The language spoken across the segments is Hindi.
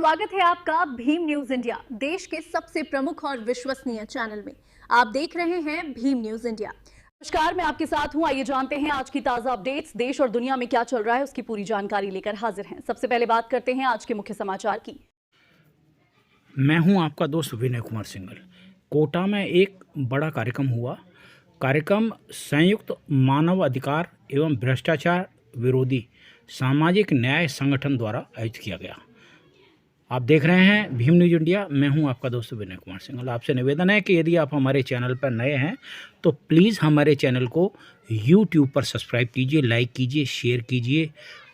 स्वागत है आपका भीम न्यूज इंडिया, देश के सबसे प्रमुख और विश्वसनीय चैनल में। आप देख रहे हैं भीम न्यूज इंडिया। नमस्कार, मैं आपके साथ हूं। आइए जानते हैं आज की ताजा अपडेट्स। देश और दुनिया में क्या चल रहा है उसकी पूरी जानकारी लेकर हाजिर हैं। सबसे पहले बात करते हैं आज के मुख्य समाचार की। मैं हूं आपका दोस्त विनय कुमार सिंघल। कोटा में एक बड़ा कार्यक्रम हुआ। कार्यक्रम संयुक्त मानव अधिकार एवं भ्रष्टाचार विरोधी सामाजिक न्याय संगठन द्वारा आयोजित किया गया। आप देख रहे हैं भीम न्यूज इंडिया। मैं हूं आपका दोस्त विनय कुमार सिंघल। आपसे निवेदन है कि यदि आप हमारे चैनल पर नए हैं तो प्लीज़ हमारे चैनल को यूट्यूब पर सब्सक्राइब कीजिए, लाइक कीजिए, शेयर कीजिए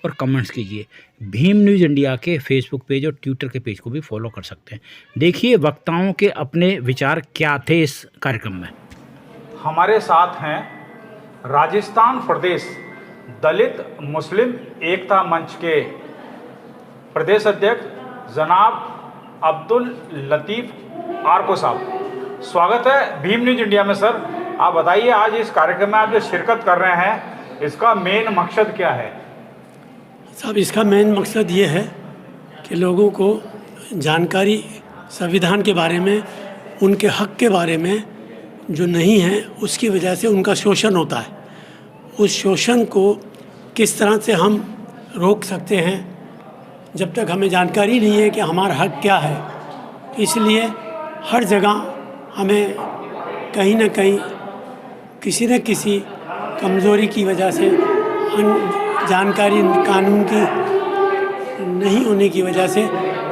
और कमेंट्स कीजिए। भीम न्यूज इंडिया के फेसबुक पेज और ट्विटर के पेज को भी फॉलो कर सकते हैं। देखिए वक्ताओं के अपने विचार क्या थे इस कार्यक्रम में। हमारे साथ हैं राजस्थान प्रदेश दलित मुस्लिम एकता मंच के प्रदेश अध्यक्ष जनाब अब्दुल लतीफ़ आरको साहब। स्वागत है भीम न्यूज इंडिया में। सर, आप बताइए, आज इस कार्यक्रम में आप जो शिरकत कर रहे हैं, इसका मेन मकसद क्या है? साहब, इसका मेन मकसद ये है कि लोगों को जानकारी संविधान के बारे में, उनके हक के बारे में जो नहीं है, उसकी वजह से उनका शोषण होता है। उस शोषण को किस तरह से हम रोक सकते हैं, जब तक हमें जानकारी नहीं है कि हमारा हक क्या है। इसलिए हर जगह हमें कहीं ना कहीं किसी न किसी कमज़ोरी की वजह से, जानकारी कानून की नहीं होने की वजह से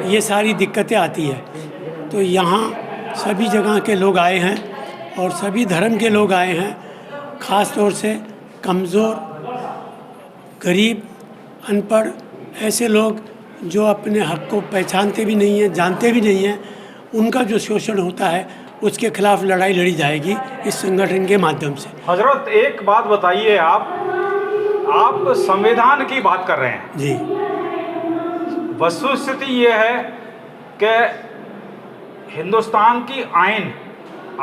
ये सारी दिक्कतें आती है। तो यहाँ सभी जगह के लोग आए हैं और सभी धर्म के लोग आए हैं। ख़ास तौर से कमज़ोर, गरीब, अनपढ़, ऐसे लोग जो अपने हक को पहचानते भी नहीं हैं, जानते भी नहीं हैं, उनका जो शोषण होता है उसके खिलाफ लड़ाई लड़ी जाएगी इस संगठन के माध्यम से। हजरत, एक बात बताइए, आप संविधान की बात कर रहे हैं जी। वस्तुस्थिति ये है कि हिंदुस्तान की आइन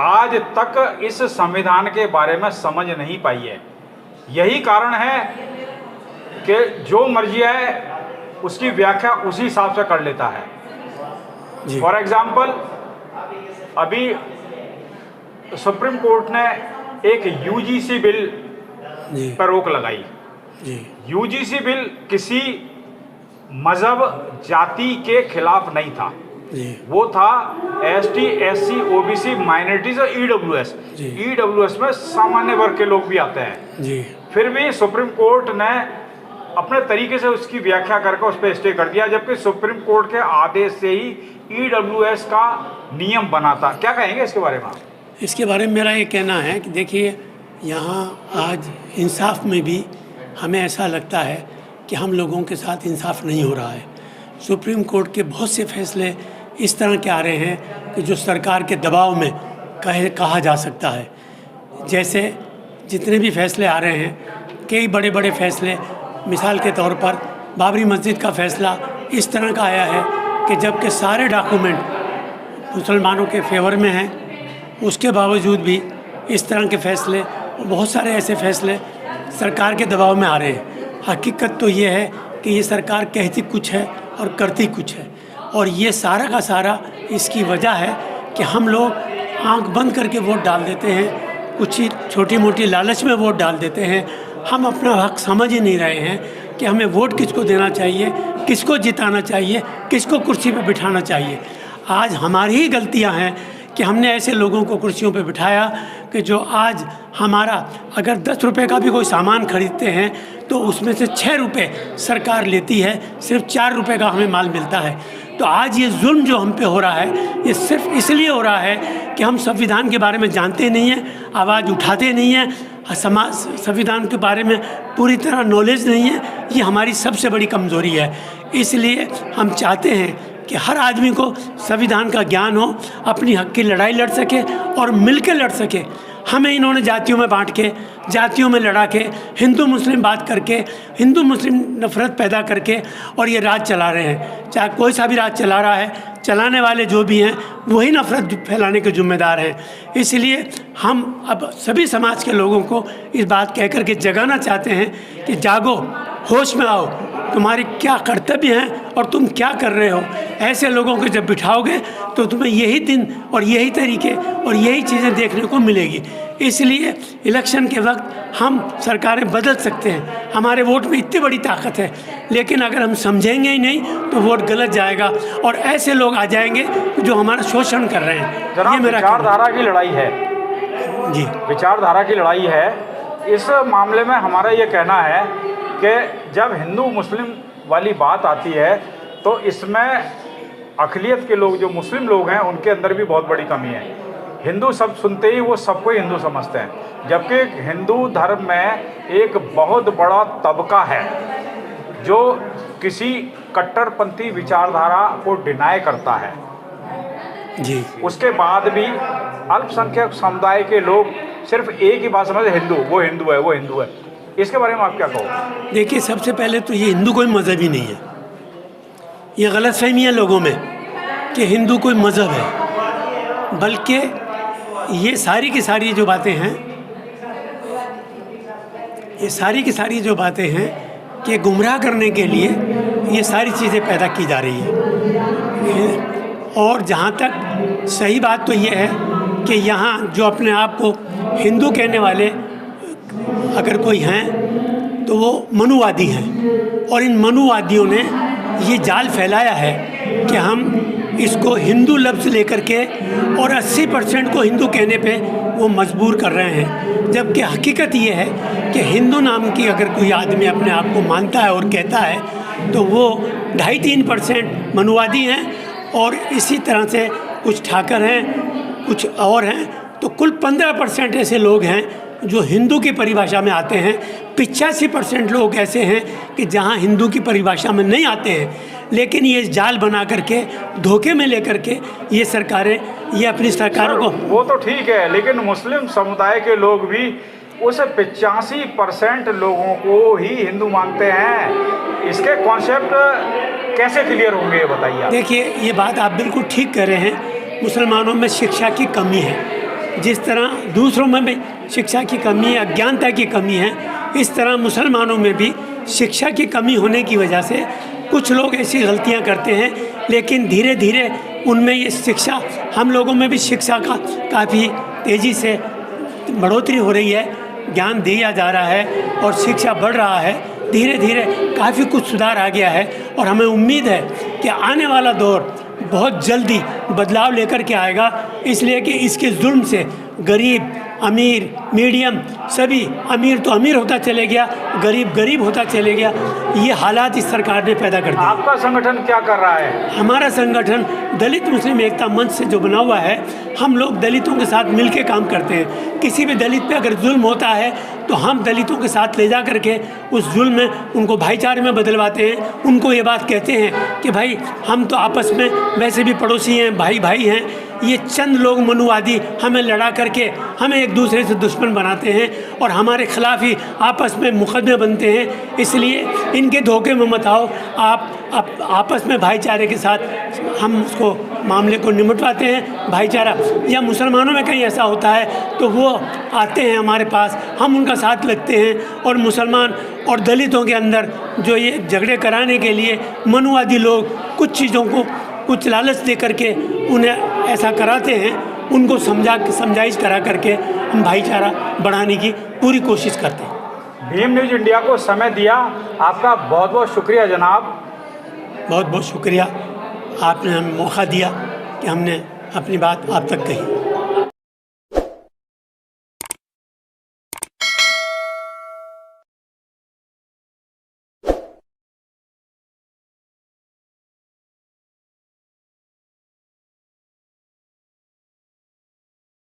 आज तक इस संविधान के बारे में समझ नहीं पाई है। यही कारण है कि जो मर्जी है उसकी व्याख्या उसी हिसाब से कर लेता है। फॉर एग्जाम्पल, अभी सुप्रीम कोर्ट ने एक यूजीसी बिल पर रोक लगाई। यूजीसी बिल किसी मजहब, जाति के खिलाफ नहीं था। वो था एसटी, एससी, ओबीसी, माइनॉरिटीज और ईडब्ल्यूएस। ईडब्ल्यूएस में सामान्य वर्ग के लोग भी आते हैं। फिर भी सुप्रीम कोर्ट ने अपने तरीके से उसकी व्याख्या करके उस पर स्टे कर दिया, जबकि सुप्रीम कोर्ट के आदेश से ही ईडब्ल्यूएस का नियम बना था। क्या कहेंगे इसके बारे में? इसके बारे में मेरा ये कहना है कि देखिए, यहाँ आज इंसाफ में भी हमें ऐसा लगता है कि हम लोगों के साथ इंसाफ नहीं हो रहा है। सुप्रीम कोर्ट के बहुत से फैसले इस तरह के आ रहे हैं कि जो सरकार के दबाव में कहा जा सकता है। जैसे जितने भी फैसले आ रहे हैं, कई बड़े बड़े फैसले, मिसाल के तौर पर बाबरी मस्जिद का फ़ैसला इस तरह का आया है कि जबकि सारे डॉक्यूमेंट मुसलमानों के फेवर में हैं, उसके बावजूद भी इस तरह के फ़ैसले, बहुत सारे ऐसे फ़ैसले सरकार के दबाव में आ रहे हैं। हकीकत तो ये है कि ये सरकार कहती कुछ है और करती कुछ है, और ये सारा का सारा इसकी वजह है कि हम लोग आंख बंद करके वोट डाल देते हैं, कुछ ही छोटी मोटी लालच में वोट डाल देते हैं। हम अपना हक समझ ही नहीं रहे हैं कि हमें वोट किसको देना चाहिए, किसको जिताना चाहिए, किसको कुर्सी पर बिठाना चाहिए। आज हमारी ही गलतियां हैं कि हमने ऐसे लोगों को कुर्सियों पर बिठाया कि जो आज हमारा, अगर 10 रुपये का भी कोई सामान खरीदते हैं तो उसमें से 6 रुपये सरकार लेती है, सिर्फ 4 रुपये का हमें माल मिलता है। तो आज ये जुल्म जो हम पे हो रहा है, ये सिर्फ इसलिए हो रहा है कि हम संविधान के बारे में जानते नहीं हैं, आवाज़ उठाते नहीं हैं, संविधान के बारे में पूरी तरह नॉलेज नहीं है। ये हमारी सबसे बड़ी कमज़ोरी है। इसलिए हम चाहते हैं कि हर आदमी को संविधान का ज्ञान हो, अपनी हक की लड़ाई लड़ सके और मिल के लड़ सके। हमें इन्होंने जातियों में बांट के, जातियों में लड़ा के, हिंदू मुस्लिम बात करके, हिंदू मुस्लिम नफरत पैदा करके और ये राज चला रहे हैं। चाहे कोई सा भी राज चला रहा है, चलाने वाले जो भी हैं वही नफरत फैलाने के जिम्मेदार हैं। इसलिए हम अब सभी समाज के लोगों को इस बात कह कर के जगाना चाहते हैं कि जागो, होश में आओ, तुम्हारे क्या कर्तव्य हैं और तुम क्या कर रहे हो। ऐसे लोगों को जब बिठाओगे तो तुम्हें यही दिन और यही तरीके और यही चीज़ें देखने को मिलेगी। इसलिए इलेक्शन के वक्त हम सरकारें बदल सकते हैं, हमारे वोट में इतनी बड़ी ताकत है, लेकिन अगर हम समझेंगे ही नहीं तो वोट गलत जाएगा और ऐसे लोग आ जाएंगे जो हमारा शोषण कर रहे हैं। जनाब, विचारधारा की लड़ाई है जी, विचारधारा की लड़ाई है। इस मामले में हमारा ये कहना है कि जब हिंदू मुस्लिम वाली बात आती है तो इसमें अक़लियत के लोग, जो मुस्लिम लोग हैं, उनके अंदर भी बहुत बड़ी कमी है। हिंदू शब्द सुनते ही वो सबको ही हिंदू समझते हैं, जबकि हिंदू धर्म में एक बहुत बड़ा तबका है जो किसी कट्टरपंथी विचारधारा को डिनाई करता है जी। उसके बाद भी अल्पसंख्यक समुदाय के लोग सिर्फ एक ही बात समझते, हिंदू, वो हिंदू है, वो हिंदू है। इसके बारे में आप क्या कहोगे? देखिए, सबसे पहले तो ये हिंदू कोई मज़हब ही नहीं है। ये गलतफहमी है लोगों में कि हिंदू कोई मज़हब है, बल्कि ये सारी की सारी जो बातें हैं, ये सारी की सारी जो बातें हैं कि गुमराह करने के लिए ये सारी चीज़ें पैदा की जा रही हैं। और जहाँ तक सही बात तो ये है कि यहाँ जो अपने आप को हिंदू कहने वाले अगर कोई हैं तो वो मनुवादी हैं, और इन मनुवादियों ने ये जाल फैलाया है कि हम इसको हिंदू लफ्ज़ लेकर के और 80% को हिंदू कहने पे वो मजबूर कर रहे हैं, जबकि हकीकत ये है कि हिंदू नाम की अगर कोई आदमी अपने आप को मानता है और कहता है तो वो 2.5-3% मनुवादी हैं, और इसी तरह से कुछ ठाकर हैं, कुछ और हैं, तो कुल 15% ऐसे लोग हैं जो हिंदू की परिभाषा में आते हैं। 85% लोग ऐसे हैं कि जहां हिंदू की परिभाषा में नहीं आते हैं, लेकिन ये जाल बना करके धोखे में लेकर के ये सरकारें, ये अपनी सरकारों को, वो तो ठीक है, लेकिन मुस्लिम समुदाय के लोग भी उस 85% लोगों को ही हिंदू मानते हैं। इसके कॉन्सेप्ट कैसे क्लियर होंगे, ये बताइए आप। देखिए, ये बात आप बिल्कुल ठीक कह रहे हैं। मुसलमानों में शिक्षा की कमी है, जिस तरह दूसरों में भी शिक्षा की कमी है, अज्ञानता की कमी है, इस तरह मुसलमानों में भी शिक्षा की कमी होने की वजह से कुछ लोग ऐसी गलतियां करते हैं, लेकिन धीरे धीरे उनमें ये शिक्षा, हम लोगों में भी शिक्षा का काफ़ी तेज़ी से बढ़ोतरी हो रही है, ज्ञान दिया जा रहा है और शिक्षा बढ़ रहा है। धीरे धीरे काफ़ी कुछ सुधार आ गया है, और हमें उम्मीद है कि आने वाला दौर बहुत जल्दी बदलाव लेकर के आएगा, इसलिए कि इसके जुल्म से गरीब, अमीर, मीडियम, सभी, अमीर तो अमीर होता चले गया, गरीब गरीब होता चले गया। ये हालात इस सरकार ने पैदा कर दिए। आपका संगठन क्या कर रहा है? हमारा संगठन दलित मुस्लिम एकता मंच से जो बना हुआ है, हम लोग दलितों के साथ मिलकर काम करते हैं। किसी भी दलित पे अगर जुल्म होता है तो हम दलितों के साथ ले जा करके उस जुल्म में उनको भाईचारे में बदलवाते हैं। उनको ये बात कहते हैं कि भाई, हम तो आपस में वैसे भी पड़ोसी हैं, भाई भाई हैं। ये चंद लोग मनुवादी हमें लड़ा करके हमें एक दूसरे से दुश्मन बनाते हैं और हमारे खिलाफ ही आपस में मुकदमे बनते हैं। इसलिए इनके धोखे में मत आओ। आप आपस में भाईचारे के साथ हम उसको मामले को निपटवाते हैं, भाईचारा। या मुसलमानों में कहीं ऐसा होता है तो वो आते हैं हमारे पास, हम उनका साथ लगते हैं। और मुसलमान और दलितों के अंदर जो ये झगड़े कराने के लिए मनुवादी लोग कुछ चीज़ों को कुछ लालच दे करके उन्हें ऐसा कराते हैं, उनको समझाइश करा करके हम भाईचारा बढ़ाने की पूरी कोशिश करते हैं। भीम न्यूज़ इंडिया को समय दिया, आपका बहुत बहुत शुक्रिया जनाब। बहुत बहुत शुक्रिया, आपने हमें मौका दिया कि हमने अपनी बात आप तक कही।